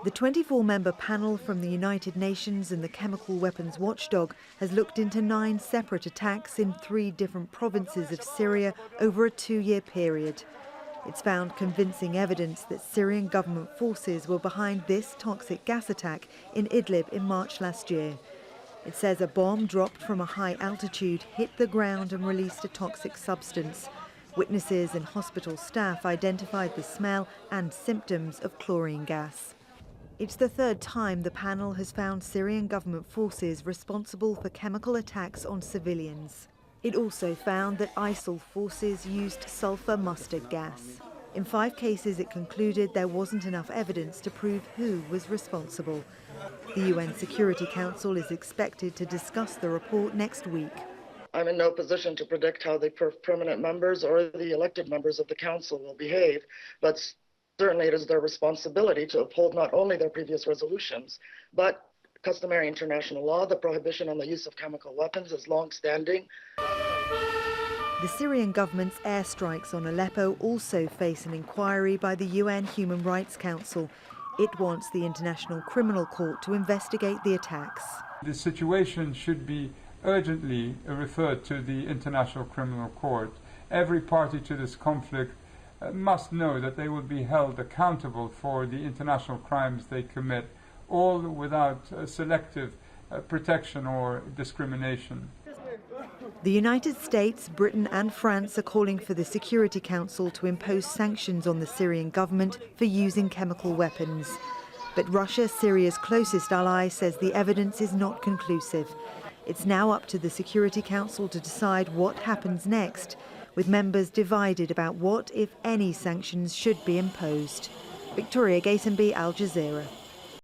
The 24-member panel from the United Nations and the chemical weapons watchdog has looked into 9 separate attacks in 3 different provinces of Syria over a 2-year period. It's found convincing evidence that Syrian government forces were behind this toxic gas attack in Idlib in March last year. It says a bomb dropped from a high altitude hit the ground and released a toxic substance. Witnesses and hospital staff identified the smell and symptoms of chlorine gas. It's the 3rd time the panel has found Syrian government forces responsible for chemical attacks on civilians. It also found that ISIL forces used sulfur mustard gas. In 5 cases, it concluded there wasn't enough evidence to prove who was responsible. The UN Security Council is expected to discuss the report next week. I'm in no position to predict how the permanent members or the elected members of the council will behave, but certainly it is their responsibility to uphold not only their previous resolutions, but customary international law. The prohibition on the use of chemical weapons is long-standing. The Syrian government's airstrikes on Aleppo also face an inquiry by the UN Human Rights Council. It wants the International Criminal Court to investigate the attacks. The situation should be urgently referred to the International Criminal Court. Every party to this conflict must know that they will be held accountable for the international crimes they commit, all without selective protection or discrimination. The United States, Britain and France are calling for the Security Council to impose sanctions on the Syrian government for using chemical weapons. But Russia, Syria's closest ally, says the evidence is not conclusive. It's now up to the Security Council to decide what happens next, with members divided about what, if any, sanctions should be imposed. Victoria Gatenby, Al Jazeera.